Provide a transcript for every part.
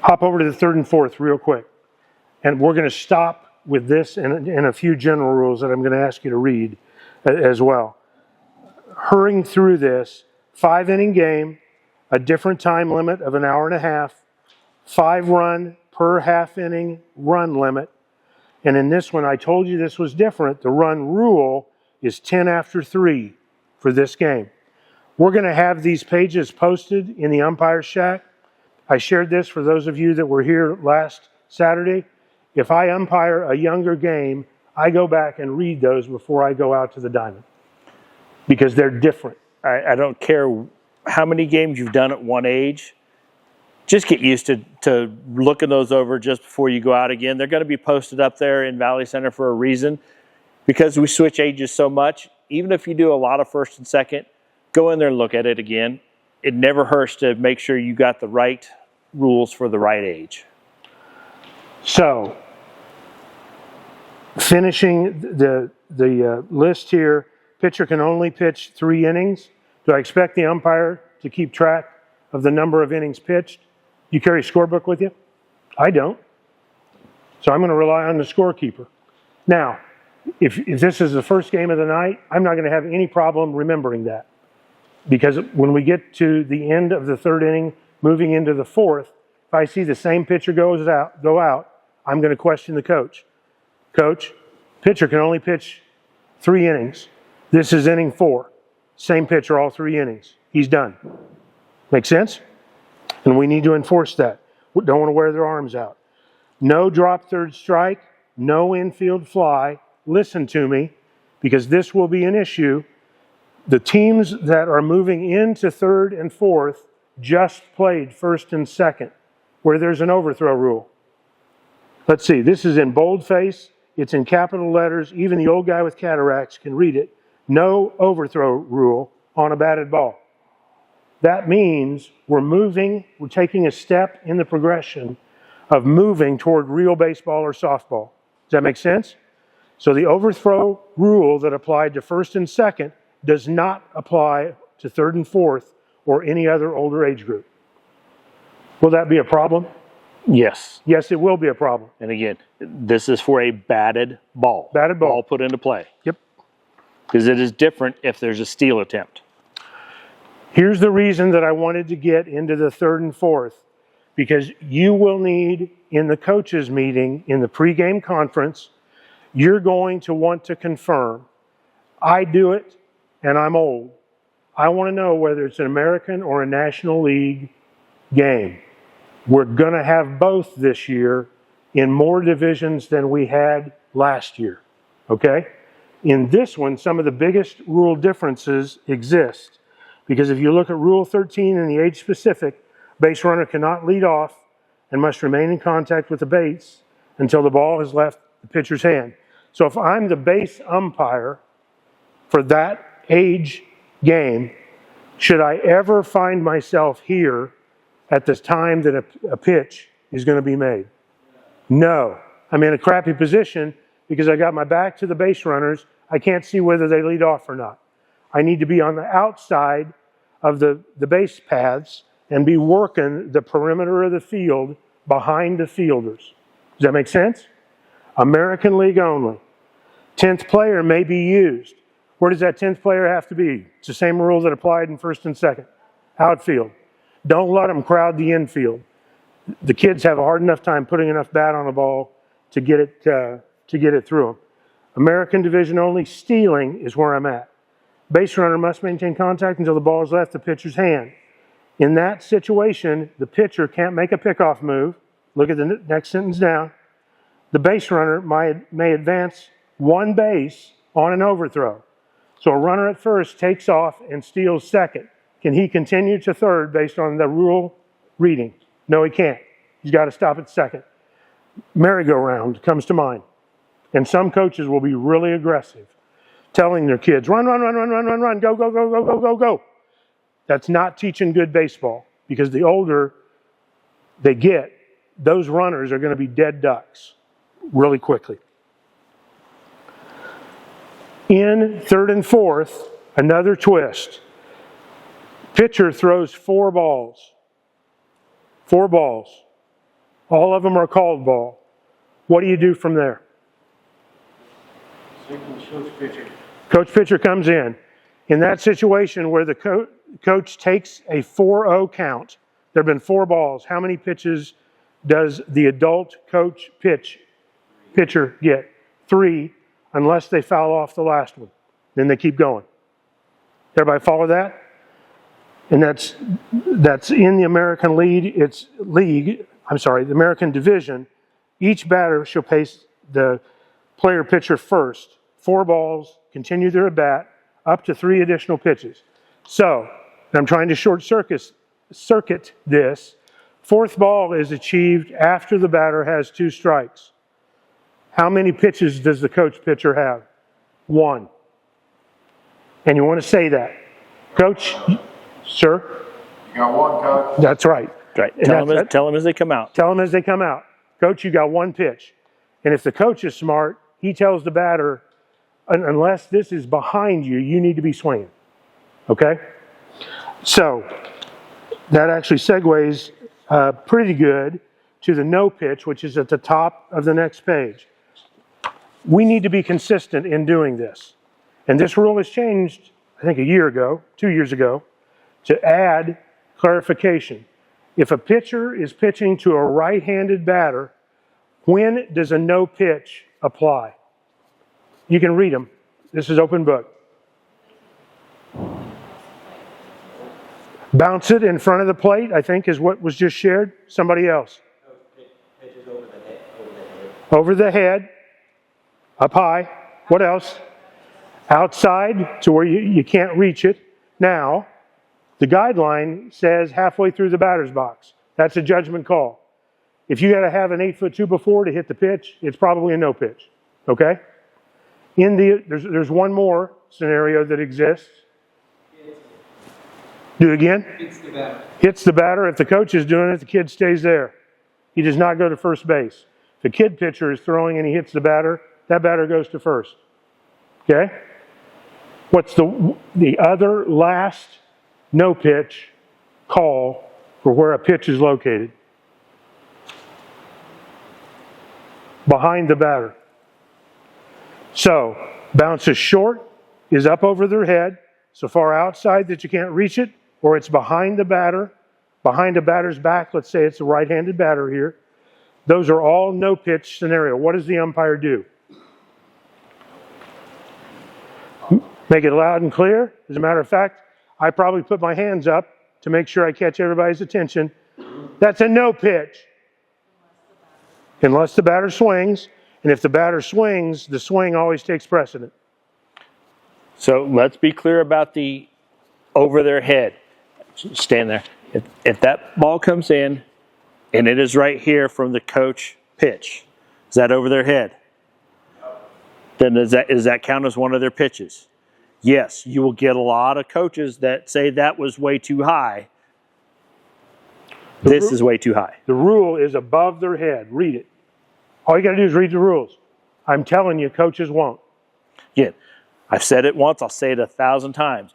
Hop over to the third and fourth real quick. And we're going to stop with this and a few general rules that I'm going to ask you to read as well. Hurrying through this, 5-inning game, a different time limit of an hour and a half, 5-run per half-inning run limit. And in this one, I told you this was different. The run rule is 10 after 3 for this game. We're going to have these pages posted in the Umpire Shack. I shared this for those of you that were here last Saturday. If I umpire a younger game, I go back and read those before I go out to the diamond because they're different. I don't care how many games you've done at one age. Just get used to looking those over just before you go out again. They're going to be posted up there in Valley Center for a reason because we switch ages so much. Even if you do a lot of first and second, go in there and look at it again. It never hurts to make sure you got the right rules for the right age. So, finishing the list here, pitcher can only pitch 3 innings. Do I expect the umpire to keep track of the number of innings pitched? You carry a scorebook with you? I don't. So I'm going to rely on the scorekeeper. Now, if this is the first game of the night, I'm not going to have any problem remembering that. Because when we get to the end of the third inning, moving into the fourth, if I see the same pitcher go out, I'm going to question the coach. Coach, pitcher can only pitch 3 innings. This is inning 4. Same pitcher all 3 innings. He's done. Make sense? And we need to enforce that. We don't want to wear their arms out. No drop third strike, no infield fly. Listen to me, because this will be an issue. The teams that are moving into third and fourth just played first and second, where there's an overthrow rule. Let's see, this is in boldface. It's in capital letters. Even the old guy with cataracts can read it. No overthrow rule on a batted ball. That means we're taking a step in the progression of moving toward real baseball or softball. Does that make sense? So the overthrow rule that applied to first and second does not apply to third and fourth or any other older age group. Will that be a problem? Yes. Yes, it will be a problem. And again, this is for a batted ball. Batted ball. Ball put into play. Yep. Because it is different if there's a steal attempt. Here's the reason that I wanted to get into the third and fourth, because you will need, in the coaches meeting, in the pregame conference, you're going to want to confirm, I do it and I'm old. I want to know whether it's an American or a National League game. We're going to have both this year in more divisions than we had last year, okay? In this one, some of the biggest rule differences exist. Because if you look at Rule 13 in the age-specific, base runner cannot lead off and must remain in contact with the base until the ball has left the pitcher's hand. So if I'm the base umpire for that age game, should I ever find myself here at the time that a pitch is going to be made? No. I'm in a crappy position because I got my back to the base runners. I can't see whether they lead off or not. I need to be on the outside of the base paths and be working the perimeter of the field behind the fielders. Does that make sense? American League only. 10th player may be used. Where does that 10th player have to be? It's the same rule that applied in first and second. Outfield. Don't let them crowd the infield. The kids have a hard enough time putting enough bat on the ball to get it through them. American division only, stealing is where I'm at. Base runner must maintain contact until the ball is left the pitcher's hand. In that situation, the pitcher can't make a pickoff move. Look at the next sentence down. The base runner may advance 1 base on an overthrow. So a runner at first takes off and steals second. Can he continue to third based on the rule reading? No, he can't. He's got to stop at second. Merry-go-round comes to mind. And some coaches will be really aggressive, telling their kids, run, run, run, run, run, run, run, go, go, go, go, go, go, go. That's not teaching good baseball, because the older they get, those runners are going to be dead ducks really quickly. In third and fourth, another twist. Pitcher throws 4 balls. 4 balls. All of them are called ball. What do you do from there? Coach pitcher comes in. In that situation where the coach takes a 4-0 count, there have been 4 balls. How many pitches does the adult coach pitcher get? 3, unless they foul off the last one. Then they keep going. Everybody follow that? And that's in the American League. The American Division. Each batter shall pace the player pitcher first. 4 balls, continue their at bat, up to 3 additional pitches. So, I'm trying to short circuit this. 4th ball is achieved after the batter has 2 strikes. How many pitches does the coach pitcher have? 1. And you want to say that. Coach, sir? You got 1, Coach. That's right. Right. Tell them as they come out. Tell them as they come out. Coach, you got 1 pitch. And if the coach is smart, he tells the batter, unless this is behind you, you need to be swinging. Okay? So, that actually segues pretty good to the no pitch, which is at the top of the next page. We need to be consistent in doing this. And this rule was changed, I think 2 years ago, to add clarification. If a pitcher is pitching to a right-handed batter, when does a no pitch apply? You can read them. This is open book. Bounce it in front of the plate, I think, is what was just shared. Somebody else. Pitches over the head. Over the head. Up high. What else? Outside to where you can't reach it. Now, the guideline says halfway through the batter's box. That's a judgment call. If you got to have an 8'2" before to hit the pitch, it's probably a no pitch. Okay? There's one more scenario that exists. Do it again. Hits the batter. Hits the batter. If the coach is doing it, the kid stays there. He does not go to first base. If the kid pitcher is throwing and he hits the batter, that batter goes to first. Okay? What's the other last no pitch call for where a pitch is located? Behind the batter. So, bounces short, is up over their head, so far outside that you can't reach it, or it's behind the batter, behind a batter's back. Let's say it's a right-handed batter here. Those are all no pitch scenario. What does the umpire do? Make it loud and clear. As a matter of fact, I probably put my hands up to make sure I catch everybody's attention. That's a no pitch. Unless the batter swings. And if the batter swings, the swing always takes precedent. So let's be clear about the over their head. Stand there. If that ball comes in and it is right here from the coach pitch, is that over their head? Then does that count as one of their pitches? Yes, you will get a lot of coaches that say that was way too high. This is way too high. The rule is above their head. Read it. All you got to do is read the rules. I'm telling you, coaches won't. Again, I've said it once, I'll say it 1,000 times.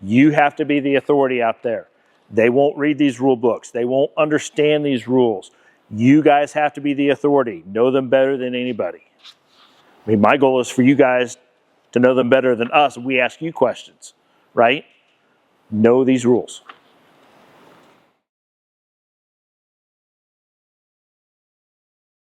You have to be the authority out there. They won't read these rule books. They won't understand these rules. You guys have to be the authority. Know them better than anybody. I mean, my goal is for you guys to know them better than us. We ask you questions, right? Know these rules.